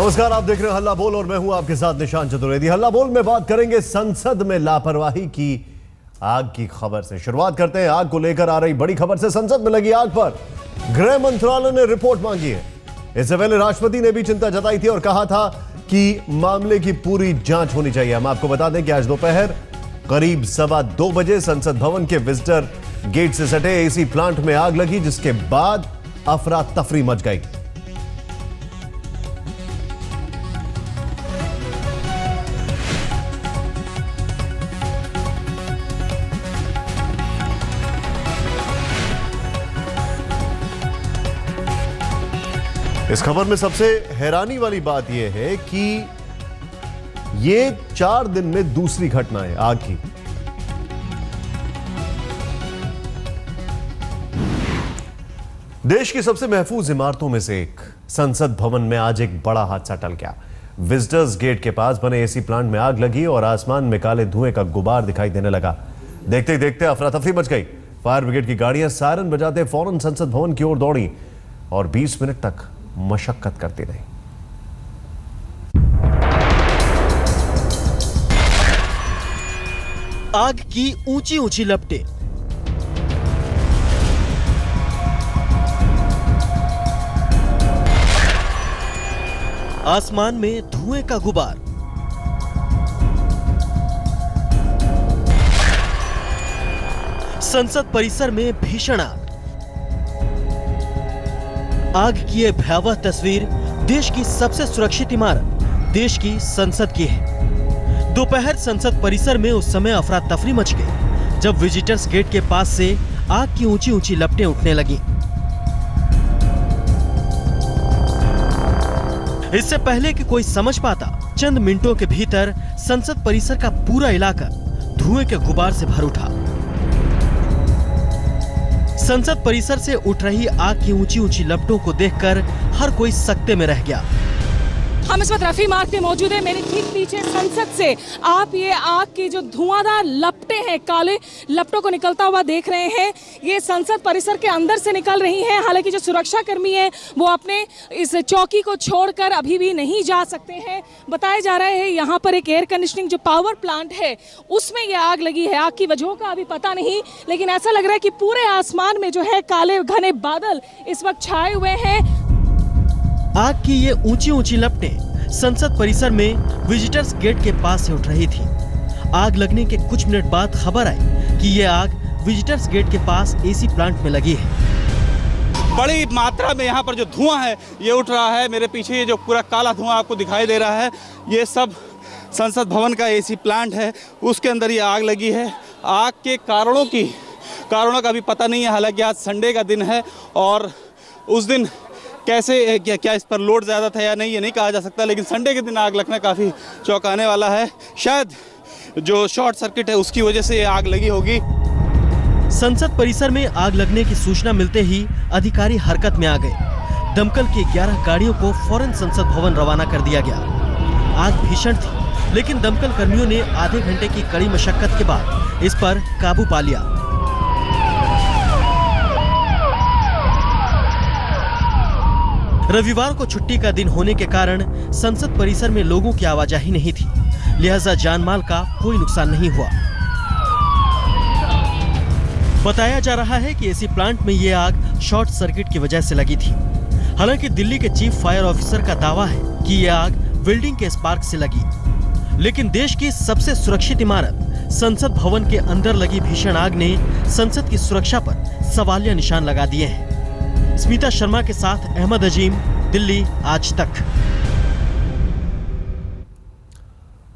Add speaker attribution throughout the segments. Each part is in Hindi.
Speaker 1: नमस्कार, आप देख रहे हैं हल्ला बोल और मैं हूं आपके साथ निशान चतुर्वेदी। हल्ला बोल में बात करेंगे संसद में लापरवाही की आग की खबर से। शुरुआत करते हैं आग को लेकर आ रही बड़ी खबर से। संसद में लगी आग पर गृह मंत्रालय ने रिपोर्ट मांगी है। इससे पहले राष्ट्रपति ने भी चिंता जताई थी और कहा था कि मामले की पूरी जांच होनी चाहिए। हम आपको बता दें कि आज दोपहर करीब 2:15 बजे संसद भवन के विजिटर गेट से सटे एसी प्लांट में आग लगी, जिसके बाद अफरा तफरी मच गई। इस खबर में सबसे हैरानी वाली बात यह है कि यह 4 दिन में दूसरी घटना है आग की। देश की सबसे महफूज इमारतों में से एक संसद भवन में आज एक बड़ा हादसा टल गया। विजिटर्स गेट के पास बने एसी प्लांट में आग लगी और आसमान में काले धुएं का गुबार दिखाई देने लगा। देखते देखते अफरा तफरी मच गई। फायर ब्रिगेड की गाड़ियां सायरन बजाते फौरन संसद भवन की ओर दौड़ी और 20 मिनट तक मशक्कत करती रही।
Speaker 2: आग की ऊंची ऊंची लपटें, आसमान में धुएं का गुबार, संसद परिसर में भीषण आग। आग की यह भयावह तस्वीर देश की सबसे सुरक्षित इमारत देश की संसद की है। दोपहर संसद परिसर में उस समय अफरा तफरी मच गई जब विजिटर्स गेट के पास से आग की ऊंची ऊंची लपटें उठने लगी। इससे पहले कि कोई समझ पाता, चंद मिनटों के भीतर संसद परिसर का पूरा इलाका धुएं के गुबार से भर उठा। संसद परिसर से उठ रही आग की ऊंची ऊंची लपटों को देखकर हर कोई सकते में रह गया।
Speaker 3: हम इस वक्त रफी मार्ग पे मौजूद है। मेरे ठीक पीछे संसद से आप ये आग की जो धुआंधार लपटें हैं, काले लपटों को निकलता हुआ देख रहे हैं। ये संसद परिसर के अंदर से निकल रही हैं। हालांकि जो सुरक्षा कर्मी हैं वो अपने इस चौकी को छोड़कर अभी भी नहीं जा सकते हैं। बताया जा रहा है यहाँ पर एक एयर कंडीशनिंग जो पावर प्लांट है उसमें ये आग लगी है। आग की वजहों का अभी पता नहीं, लेकिन ऐसा लग रहा है कि पूरे आसमान में जो है काले घने बादल इस वक्त छाए हुए हैं।
Speaker 2: आग की ये ऊंची ऊंची लपटें संसद परिसर में विजिटर्स गेट के पास से उठ रही थी। आग लगने के कुछ मिनट बाद खबर आई कि ये आग विजिटर्स गेट के पास एसी प्लांट में लगी है।
Speaker 4: बड़ी मात्रा में यहाँ पर जो धुआं है ये उठ रहा है। मेरे पीछे ये जो पूरा काला धुआं आपको दिखाई दे रहा है, ये सब संसद भवन का एसी प्लांट है, उसके अंदर ये आग लगी है। आग के कारणों का अभी पता नहीं है। हालांकि आज संडे का दिन है और उस दिन कैसे क्या इस पर लोड ज़्यादा था या नहीं, ये नहीं कहा जा सकता, लेकिन संडे के दिन आग लगना काफ़ी चौंकाने वाला है। शायद जो शॉर्ट सर्किट है उसकी वजह से ये आग लगी होगी।
Speaker 2: संसद परिसर में आग लगने की सूचना मिलते ही अधिकारी हरकत में आ गए। दमकल की 11 गाड़ियों को फौरन संसद भवन रवाना कर दिया गया। आग भीषण थी, लेकिन दमकल कर्मियों ने आधे घंटे की कड़ी मशक्कत के बाद इस पर काबू पा लिया। रविवार को छुट्टी का दिन होने के कारण संसद परिसर में लोगों की आवाजाही नहीं थी, लिहाजा जान माल का कोई नुकसान नहीं हुआ। बताया जा रहा है कि एसी प्लांट में ये आग शॉर्ट सर्किट की वजह से लगी थी। हालांकि दिल्ली के चीफ फायर ऑफिसर का दावा है कि यह आग वेल्डिंग के स्पार्क से लगी, लेकिन देश की सबसे सुरक्षित इमारत संसद भवन के अंदर लगी भीषण आग ने संसद की सुरक्षा पर सवालिया निशान लगा दिए हैं। स्मिता शर्मा के साथ अहमद अजीम, दिल्ली आज तक।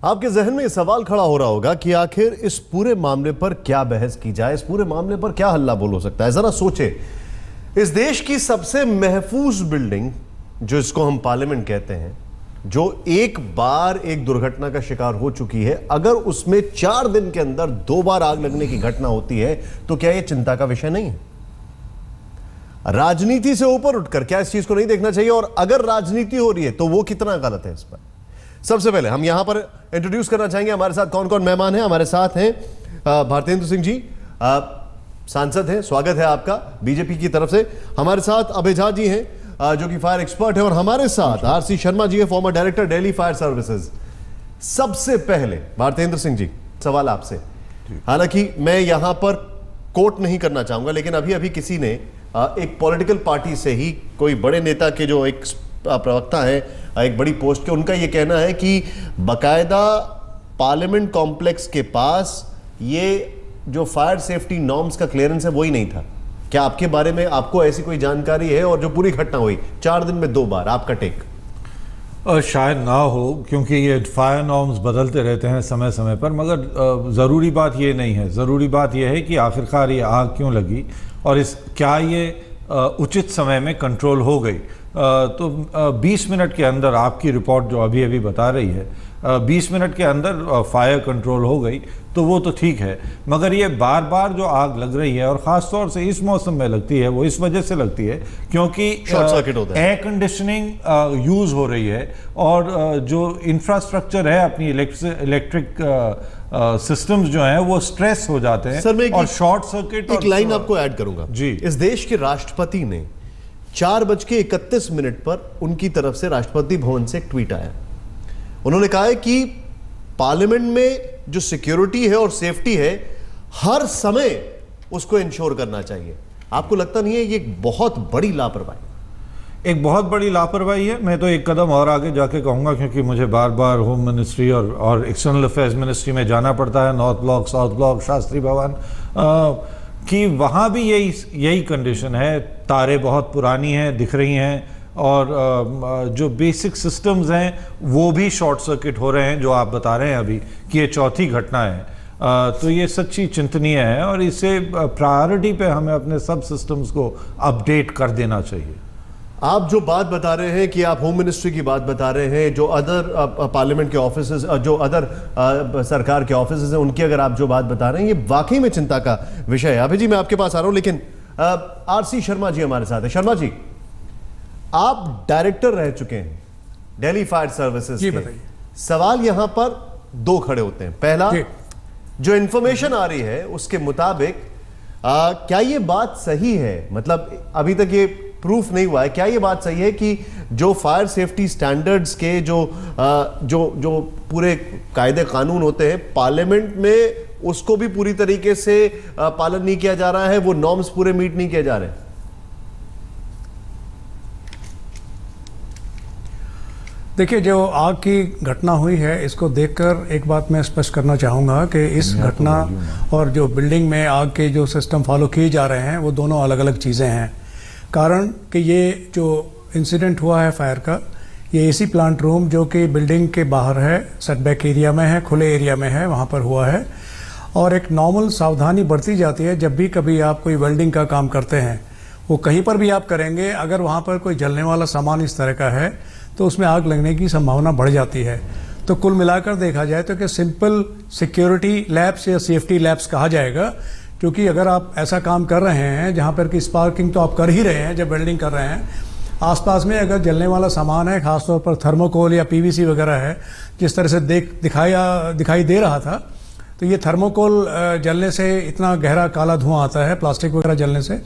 Speaker 1: आपके जहन में सवाल खड़ा हो रहा होगा कि आखिर इस पूरे मामले पर क्या बहस की जाए, इस पूरे मामले पर क्या हल्ला बोल हो सकता है। जरा सोचे, इस देश की सबसे महफूज बिल्डिंग, जो इसको हम पार्लियामेंट कहते हैं, जो एक बार एक दुर्घटना का शिकार हो चुकी है, अगर उसमें 4 दिन के अंदर 2 बार आग लगने की घटना होती है तो क्या यह चिंता का विषय नहीं है? राजनीति से ऊपर उठकर क्या इस चीज को नहीं देखना चाहिए? और अगर राजनीति हो रही है तो वो कितना गलत है? इस पर सबसे पहले हम यहां पर इंट्रोड्यूस करना चाहेंगे हमारे साथ कौन कौन मेहमान हैं। हमारे साथ हैं भारतेंदु सिंह जी, सांसद हैं, स्वागत है आपका बीजेपी की तरफ से। हमारे साथ अभय झा जी हैं, जो कि फायर एक्सपर्ट है, और हमारे साथ आरसी शर्मा जी है, farmer director Delhi fire services. सबसे पहले भारतेंद्र सिंह जी, सवाल आपसे, हालांकि मैं यहां पर कोट नहीं करना चाहूंगा, लेकिन अभी अभी किसी ने एक पॉलिटिकल पार्टी से ही, कोई बड़े नेता के जो एक प्रवक्ता है, एक बड़ी पोस्ट के, उनका यह कहना है कि बकायदा पार्लियामेंट कॉम्प्लेक्स के पास ये जो फायर सेफ्टी नॉर्म्स का क्लियरेंस है वही नहीं था। क्या आपके बारे में आपको ऐसी कोई जानकारी है? और जो पूरी घटना हुई 4 दिन में 2 बार, आपका टेक?
Speaker 5: शायद ना हो, क्योंकि ये फायर नॉर्म्स बदलते रहते हैं समय समय पर, मगर ज़रूरी बात ये नहीं है। ज़रूरी बात यह है कि आखिरकार ये आग क्यों लगी और क्या ये उचित समय में कंट्रोल हो गई। तो 20 मिनट के अंदर आपकी रिपोर्ट जो अभी अभी बता रही है, 20 मिनट के अंदर फायर कंट्रोल हो गई, तो वो तो ठीक है। मगर ये बार बार जो आग लग रही है, और ख़ास तौर से इस मौसम में लगती है, वो इस वजह से लगती है क्योंकि
Speaker 1: शॉर्ट सर्किट होता है,
Speaker 5: एयर कंडीशनिंग यूज़ हो रही है, और जो इंफ्रास्ट्रक्चर है, अपनी इलेक्ट्रिक सिस्टम्स जो हैं वो स्ट्रेस हो जाते हैं।
Speaker 1: सर, मैं
Speaker 5: और शॉर्ट सर्किट,
Speaker 1: एक लाइन आपको ऐड करूंगा
Speaker 5: जी।
Speaker 1: इस देश के राष्ट्रपति ने 4:31 पर उनकी तरफ से राष्ट्रपति भवन से एक ट्वीट आया। उन्होंने कहा है कि पार्लियामेंट में जो सिक्योरिटी है और सेफ्टी है, हर समय उसको इंश्योर करना चाहिए। आपको लगता नहीं है ये एक बहुत बड़ी लापरवाही?
Speaker 5: एक बहुत बड़ी लापरवाही है। मैं तो एक कदम और आगे जाके कहूँगा, क्योंकि मुझे बार बार होम मिनिस्ट्री और एक्सटर्नल अफेयर्स मिनिस्ट्री में जाना पड़ता है, north block, south block, Shastri भवन, कि वहाँ भी यही कंडीशन है। तारे बहुत पुरानी हैं, दिख रही हैं, और जो बेसिक सिस्टम्स हैं वो भी शॉर्ट सर्किट हो रहे हैं, जो आप बता रहे हैं अभी कि ये चौथी घटना है। तो ये सच्ची चिंतनीय है, और इससे प्रायोरिटी पे हमें अपने सब सिस्टम्स को अपडेट कर देना चाहिए।
Speaker 1: आप जो बात बता रहे हैं कि आप होम मिनिस्ट्री की बात बता रहे हैं, जो अदर पार्लियामेंट के ऑफिसेज, जो अदर सरकार के ऑफिसेज हैं, उनकी अगर आप जो बात बता रहे हैं, ये वाकई में चिंता का विषय है। अभी जी मैं आपके पास आ रहा हूं, लेकिन आरसी शर्मा जी हमारे साथ है। शर्मा जी, आप डायरेक्टर रह चुके हैं दिल्ली फायर सर्विसेज के। सवाल यहां पर 2 खड़े होते हैं। पहला, जो इंफॉर्मेशन आ रही है उसके मुताबिक क्या ये बात सही है, मतलब अभी तक ये प्रूफ नहीं हुआ है, क्या ये बात सही है कि जो फायर सेफ्टी स्टैंडर्ड्स के जो पूरे कायदे कानून होते हैं पार्लियामेंट में, उसको भी पूरी तरीके से पालन नहीं किया जा रहा है, वो नॉर्म्स पूरे मीट नहीं किए जा रहे?
Speaker 6: देखिए, जो आग की घटना हुई है, इसको देखकर एक बात मैं स्पष्ट करना चाहूँगा कि इस घटना और जो बिल्डिंग में आग के जो सिस्टम फॉलो किए जा रहे हैं, वो दोनों अलग अलग चीज़ें हैं। कारण कि ये जो इंसिडेंट हुआ है फायर का, ये एसी प्लांट रूम जो कि बिल्डिंग के बाहर है, सेटबैक एरिया में है, खुले एरिया में है, वहाँ पर हुआ है। और एक नॉर्मल सावधानी बरती जाती है जब भी कभी आप कोई वेल्डिंग का काम करते हैं, वो कहीं पर भी आप करेंगे, अगर वहाँ पर कोई जलने वाला सामान इस तरह का है तो उसमें आग लगने की संभावना बढ़ जाती है। तो कुल मिलाकर देखा जाए तो कि सिंपल सिक्योरिटी लैब्स या सेफ्टी लैब्स कहा जाएगा, क्योंकि अगर आप ऐसा काम कर रहे हैं जहाँ पर कि स्पार्किंग तो आप कर ही रहे हैं जब वेल्डिंग कर रहे हैं, आसपास में अगर जलने वाला सामान है, खासतौर पर थर्मोकोल या पीवीसी वगैरह है, जिस तरह से दिखाई दे रहा था, तो ये थर्मोकोल जलने से इतना गहरा काला धुआं आता है, प्लास्टिक वगैरह जलने से,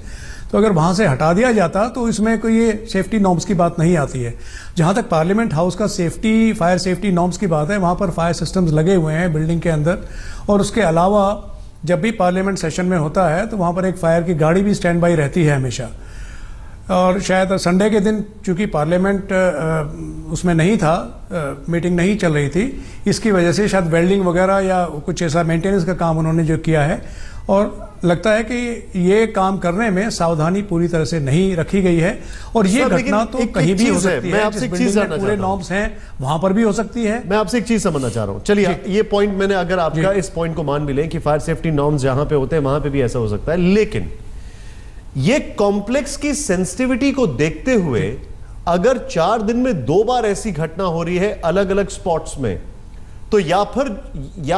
Speaker 6: तो अगर वहाँ से हटा दिया जाता तो इसमें कोई ये सेफ्टी नॉर्म्स की बात नहीं आती है। जहाँ तक पार्लियामेंट हाउस का फायर सेफ्टी नॉर्म्स की बात है, वहाँ पर फायर सिस्टम्स लगे हुए हैं बिल्डिंग के अंदर, और उसके अलावा जब भी पार्लियामेंट सेशन में होता है तो वहाँ पर एक फायर की गाड़ी भी स्टैंड बाई रहती है हमेशा। और शायद संडे के दिन चूँकि पार्लियामेंट उसमें नहीं था, मीटिंग नहीं चल रही थी, इसकी वजह से शायद वेल्डिंग वगैरह या कुछ ऐसा मेंटेनेंस का काम उन्होंने जो किया है, और लगता है कि ये काम करने में सावधानी पूरी तरह से नहीं रखी गई है। और ये घटना तो कहीं भी हो सकती है, जिस बिल्डिंग में पूरे नॉर्म्स हैं वहां पर भी हो सकती है।
Speaker 1: मैं आपसे एक चीज समझना चाह रहा हूं। चलिए, ये पॉइंट मैंने, अगर आपका इस पॉइंट को मान भी लें कि फायर सेफ्टी नॉर्म्स जहां पे होते हैं वहां पे भी ऐसा हो सकता है, लेकिन ये कॉम्प्लेक्स की सेंसिटिविटी को देखते हुए अगर 4 दिन में 2 बार ऐसी घटना हो रही है अलग अलग स्पॉट्स में, तो या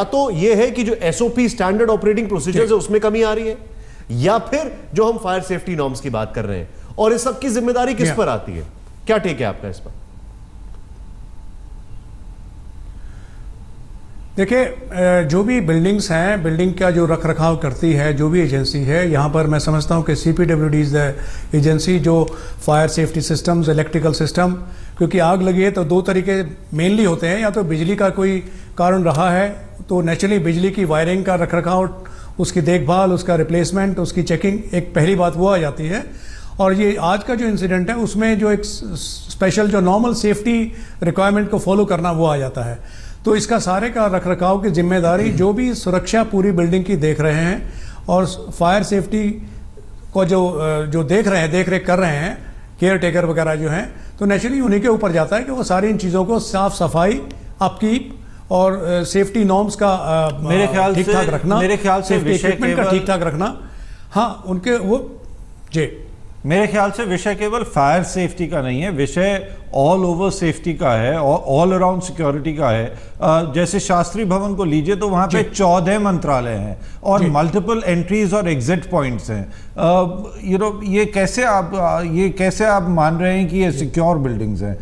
Speaker 1: तो यह है कि जो एसओपी स्टैंडर्ड ऑपरेटिंग प्रोसीजर्स है उसमें कमी आ रही है, या फिर जो हम फायर सेफ्टी नॉर्म्स की बात कर रहे हैं, और इस सब की जिम्मेदारी किस पर आती है? क्या टेक है आपका इस पर?
Speaker 6: देखिए, जो भी बिल्डिंग्स हैं, बिल्डिंग का जो रख रखाव करती है जो भी एजेंसी है, यहाँ पर मैं समझता हूँ कि CPWD इज़ द एजेंसी जो fire safety systems, electrical system, क्योंकि आग लगी है तो दो तरीके मेनली होते हैं, या तो बिजली का कोई कारण रहा है तो नेचुरली बिजली की वायरिंग का रख रखाव, उसकी देखभाल, उसका रिप्लेसमेंट, उसकी चेकिंग, एक पहली बात वो आ जाती है। और ये आज का जो इंसिडेंट है उसमें जो एक स्पेशल जो नॉर्मल सेफ्टी रिक्वायरमेंट को फॉलो करना वो आ जाता है। तो इसका सारे का रख रखाव की जिम्मेदारी जो भी सुरक्षा पूरी बिल्डिंग की देख रहे हैं और फायर सेफ्टी को जो देख रहे हैं, देख रेख कर रहे हैं, केयर टेकर वगैरह जो हैं, तो नेचुरली उन्हीं के ऊपर जाता है कि वो सारी इन चीज़ों को साफ सफाई, अपकीप और सेफ्टी नॉर्म्स का
Speaker 5: मेरे ख्याल
Speaker 6: ठीक ठाक रखना,
Speaker 5: मेरे ख्याल से
Speaker 6: सेफ्टी इक्विपमेंट का ठीक ठाक रखना। हाँ, उनके वो जी
Speaker 5: मेरे ख्याल से विषय केवल फायर सेफ्टी का नहीं है, विषय ऑल ओवर सेफ्टी का है, ऑल अराउंड सिक्योरिटी का है। जैसे शास्त्री भवन को लीजिए तो वहाँ पे 14 मंत्रालय हैं और मल्टीपल एंट्रीज और एग्जिट पॉइंट्स हैं। ये कैसे आप मान रहे हैं कि ये सिक्योर बिल्डिंग्स हैं,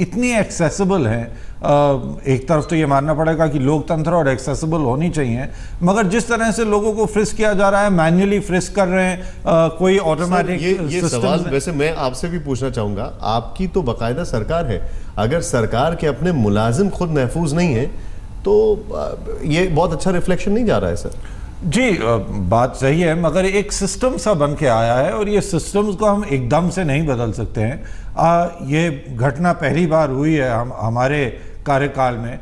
Speaker 5: इतनी एक्सेसिबल हैं। एक तरफ तो ये मानना पड़ेगा कि लोकतंत्र और एक्सेसिबल होनी चाहिए, मगर जिस तरह से लोगों को फ्रिस्क किया जा रहा है, मैन्युअली फ्रिस्क कर रहे हैं, कोई ऑटोमेटिक
Speaker 1: ये सवाल वैसे मैं आपसे भी पूछना चाहूंगा। आपकी तो बाकायदा सरकार है, अगर सरकार के अपने मुलाजिम खुद महफूज नहीं है तो ये बहुत अच्छा रिफ्लेक्शन नहीं जा रहा है सर।
Speaker 5: जी, बात सही है, मगर एक सिस्टम सा बन के आया है और ये सिस्टम्स को हम एकदम से नहीं बदल सकते हैं। ये घटना पहली बार हुई है हमारे कार्यकाल में,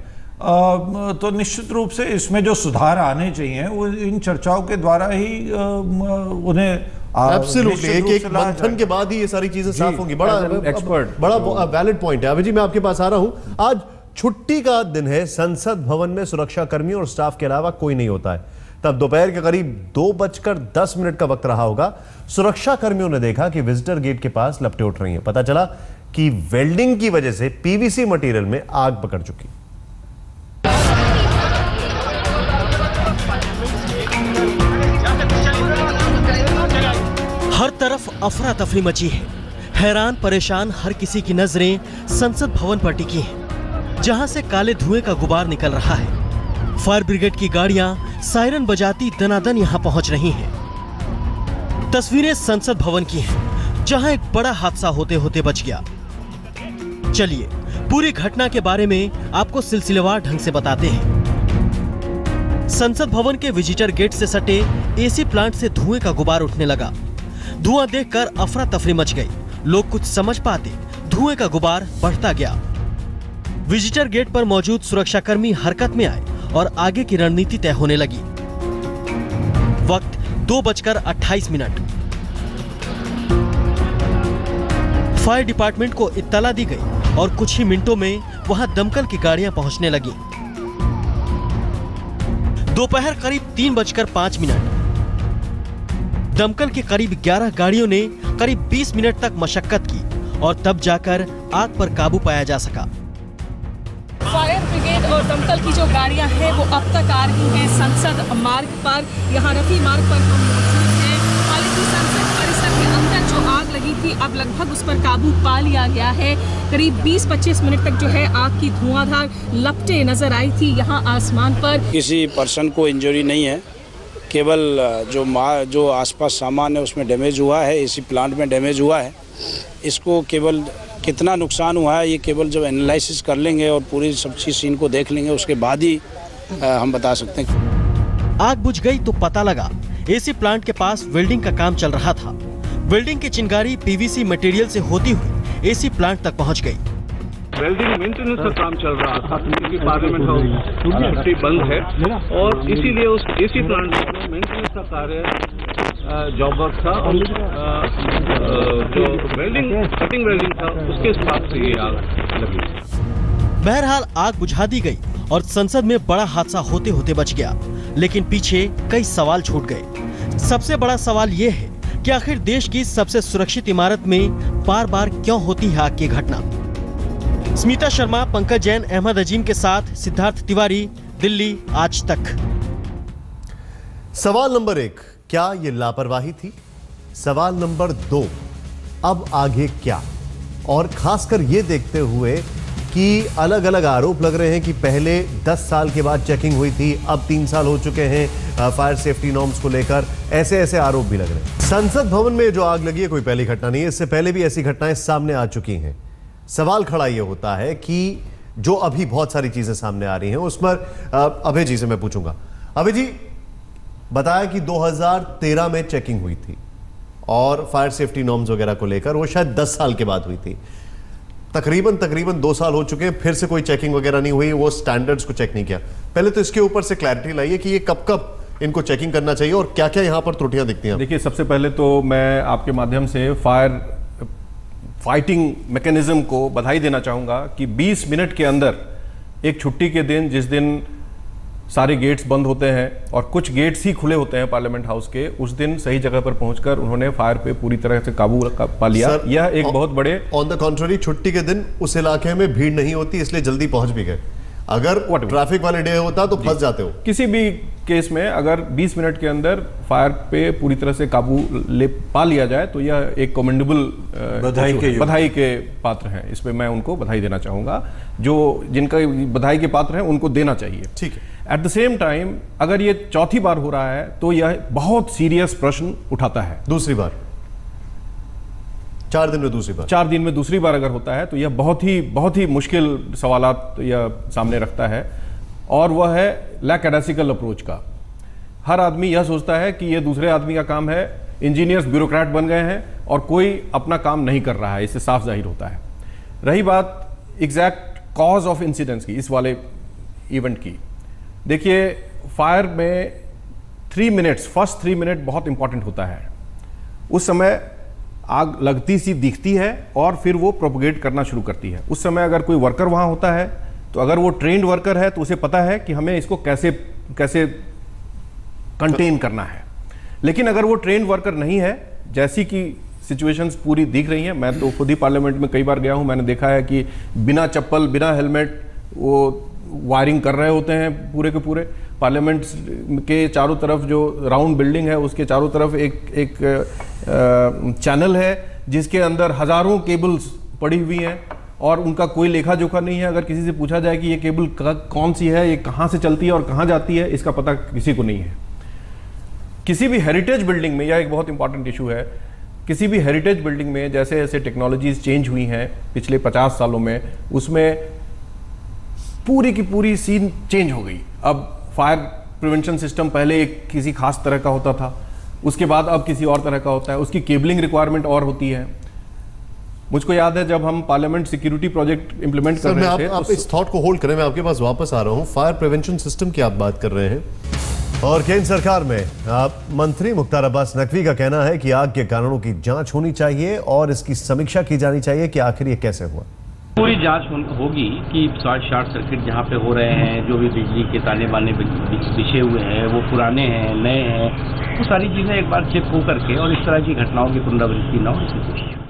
Speaker 5: तो निश्चित रूप से इसमें जो सुधार आने चाहिए वो इन चर्चाओं के द्वारा ही उन्हें
Speaker 1: एब्सोल्युटली एक मंथन के बाद ही ये सारी चीजें साफ होंगी। बड़ा वैलिड पॉइंट है। अभी जी मैं आपके पास आ रहा हूं। आज छुट्टी का दिन है, संसद भवन में सुरक्षा कर्मियों और स्टाफ के अलावा कोई नहीं होता है। तब दोपहर के करीब 2:10 का वक्त रहा होगा। सुरक्षा कर्मियों ने देखा कि विजिटर गेट के पास लपटें उठ रही हैं। पता चला कि वेल्डिंग की वजह से पीवीसी मटेरियल में आग पकड़ चुकी।
Speaker 2: हर तरफ अफरा तफरी मची है। हैरान परेशान हर किसी की नजरें संसद भवन पर टिकी हैं, जहां से काले धुएं का गुबार निकल रहा है। फायर ब्रिगेड की गाड़ियां सायरन बजाती दनादन यहां पहुंच रही हैं। तस्वीरें संसद भवन की हैं, जहां एक बड़ा हादसा होते होते बच गया। चलिए पूरी घटना के बारे में आपको सिलसिलेवार ढंग से बताते हैं। संसद भवन के विजिटर गेट से सटे एसी प्लांट से धुएं का गुबार उठने लगा। धुआं देखकर अफरा तफरी मच गई। लोग कुछ समझ पाते, धुएं का गुबार बढ़ता गया। विजिटर गेट पर मौजूद सुरक्षाकर्मी हरकत में आए और आगे की रणनीति तय होने लगी। वक्त 2:28। फायर डिपार्टमेंट को इत्तला दी गई और कुछ ही मिनटों में वहां दमकल की गाड़ियां पहुंचने लगी। दोपहर करीब 3:05। दमकल की करीब 11 गाड़ियों ने करीब 20 मिनट तक मशक्कत की और तब जाकर आग पर काबू पाया जा सका।
Speaker 3: फायर ब्रिगेड और दमकल की जो गाड़ियां हैं वो अब तक आ रही हैं संसद मार्ग पर। यहाँ रफी मार्ग पर हम मौजूद हैं। हालांकि संसद परिसर के अंदर जो आग लगी थी अब लगभग उस पर काबू पा लिया गया है। करीब 20-25 मिनट तक जो है आग की धुआंधार लपटें नजर आई थी यहाँ आसमान पर।
Speaker 7: किसी पर्सन को इंजरी नहीं है, केवल जो आसपास सामान है उसमें डैमेज हुआ है, एसी प्लांट में डैमेज हुआ है। इसको केवल कितना नुकसान हुआ है ये केवल जब एनालिसिस कर लेंगे और पूरी सब चीज़ सीन को देख लेंगे उसके बाद ही हम बता सकते हैं।
Speaker 2: आग बुझ गई तो पता लगा एसी प्लांट के पास वेल्डिंग का काम चल रहा था। वेल्डिंग की चिंगारी पीवीसी मटेरियल से होती हुई एसी प्लांट तक पहुंच गई।
Speaker 8: वेल्डिंग मेंटेनेंस का काम चल रहा था क्योंकि पार्लियामेंट हाउस बंद है और इसीलिए उस एसी प्लांट में मेंटेनेंस का कार्य जॉब वर्क था और जो वेल्डिंग कटिंग वेल्डिंग था उसके हिसाब से ये आग लगी।
Speaker 2: बहरहाल आग बुझा दी गई और संसद में बड़ा हादसा होते होते बच गया, लेकिन पीछे कई सवाल छूट गए। सबसे बड़ा सवाल ये है कि आखिर देश की सबसे सुरक्षित इमारत में बार बार क्यों होती है आग की घटना। स्मिता शर्मा, पंकज जैन, अहमद अजीम के साथ सिद्धार्थ तिवारी, दिल्ली आज तक।
Speaker 1: सवाल नंबर 1, क्या ये लापरवाही थी? सवाल नंबर 2, अब आगे क्या? और खासकर ये देखते हुए कि अलग अलग आरोप लग रहे हैं कि पहले 10 साल के बाद चेकिंग हुई थी, अब 3 साल हो चुके हैं फायर सेफ्टी नॉर्म्स को लेकर, ऐसे आरोप भी लग रहे हैं। संसद भवन में जो आग लगी है कोई पहली घटना नहीं है, इससे पहले भी ऐसी घटनाएं सामने आ चुकी हैं। सवाल खड़ा यह होता है कि जो अभी बहुत सारी चीजें सामने आ रही हैं उस पर अभय जी से मैं पूछूंगा। अभय जी, बताया कि 2013 में चेकिंग हुई थी और फायर सेफ्टी नॉर्म्स वगैरह को लेकर, वो शायद 10 साल के बाद हुई थी। तकरीबन 2 साल हो चुके हैं, फिर से कोई चेकिंग वगैरह नहीं हुई, वो स्टैंडर्ड्स को चेक नहीं किया। पहले तो इसके ऊपर से क्लैरिटी लाइए कि ये कब इनको चेकिंग करना चाहिए और क्या क्या यहां पर त्रुटियां दिखती हैं।
Speaker 9: देखिए, सबसे पहले तो मैं आपके माध्यम से फाइटिंग मैकेनिज्म को बधाई देना चाहूंगा कि 20 मिनट के अंदर, एक छुट्टी के दिन जिस दिन सारे गेट्स बंद होते हैं और कुछ गेट्स ही खुले होते हैं पार्लियामेंट हाउस के, उस दिन सही जगह पर पहुंचकर उन्होंने फायर पे पूरी तरह से काबू पा लिया। यह एक बहुत बड़े,
Speaker 1: ऑन द कॉन्ट्ररी, छुट्टी के दिन उस इलाके में भीड़ नहीं होती, इसलिए जल्दी पहुंच भी गए। अगर ट्रैफिक वाले डे होता तो फंस जाते हो। किसी
Speaker 9: भी केस में अगर 20 मिनट के अंदर फायर पे पूरी तरह से काबू पा लिया जाए तो यह एक कमेंडेबल बधाई के पात्र हैं। इसमें मैं उनको बधाई देना चाहूंगा, जो जिनका बधाई के पात्र हैं उनको देना चाहिए।
Speaker 1: ठीक है।
Speaker 9: एट द सेम टाइम अगर ये चौथी बार हो रहा है तो यह बहुत सीरियस प्रश्न उठाता है।
Speaker 1: दूसरी बार 4 दिन में दूसरी बार
Speaker 9: 4 दिन में दूसरी बार अगर होता है तो यह बहुत ही मुश्किल सवालात यह सामने रखता है, और वह है लैकडाइसिकल अप्रोच का। हर आदमी यह सोचता है कि यह दूसरे आदमी का काम है, इंजीनियर्स ब्यूरोक्रेट बन गए हैं और कोई अपना काम नहीं कर रहा है, इससे साफ जाहिर होता है। रही बात एग्जैक्ट कॉज ऑफ इंसिडेंट्स की, इस वाले इवेंट की, देखिए फायर में 3 मिनट्स, फर्स्ट 3 मिनट बहुत इंपॉर्टेंट होता है। उस समय आग लगती सी दिखती है और फिर वो प्रोपगेट करना शुरू करती है। उस समय अगर कोई वर्कर वहां होता है तो अगर वो ट्रेन्ड वर्कर है तो उसे पता है कि हमें इसको कैसे कंटेन करना है। लेकिन अगर वो ट्रेन्ड वर्कर नहीं है, जैसी कि सिचुएशंस पूरी दिख रही हैं, मैं तो खुद ही पार्लियामेंट में कई बार गया हूं, मैंने देखा है कि बिना चप्पल, बिना हेलमेट वो वायरिंग कर रहे होते हैं पूरे के पूरे। पार्लियामेंट के चारों तरफ जो राउंड बिल्डिंग है उसके चारों तरफ एक चैनल है जिसके अंदर हजारों केबल्स पड़ी हुई हैं और उनका कोई लेखा जोखा नहीं है। अगर किसी से पूछा जाए कि ये केबल कौन सी है, ये कहाँ से चलती है और कहाँ जाती है, इसका पता किसी को नहीं है। किसी भी हेरिटेज बिल्डिंग में, यह एक बहुत इंपॉर्टेंट इशू है, किसी भी हेरिटेज बिल्डिंग में जैसे जैसे टेक्नोलॉजीज चेंज हुई हैं पिछले 50 सालों में, उसमें पूरी की पूरी सीन चेंज हो गई। अब फायर प्रिवेंशन सिस्टम पहले एक किसी खास तरह का होता था, उसके बाद अब किसी और तरह का होता है, उसकी केबलिंग रिक्वायरमेंट और होती है। मुझको याद है जब हम पार्लियामेंट सिक्योरिटी प्रोजेक्ट इंप्लीमेंट कर रहे थे।
Speaker 1: आप इस थॉट को होल्ड करें, मैं आपके पास वापस आ रहा हूं। फायर प्रिवेंशन सिस्टम की आप बात कर रहे हैं और केंद्र सरकार में मंत्री मुख्तार अब्बास नकवी का कहना है कि आग के कारणों की जांच होनी चाहिए और इसकी समीक्षा की जानी चाहिए कि आखिर ये कैसे हुआ।
Speaker 10: पूरी जांच होगी कि शॉर्ट सर्किट जहाँ पे हो रहे हैं, जो भी बिजली के ताने बाने बिछे हुए हैं वो पुराने हैं, नए हैं, वो सारी चीज़ें एक बार चेक हो करके और इस तरह की घटनाओं की पुनरावृत्ति न हो।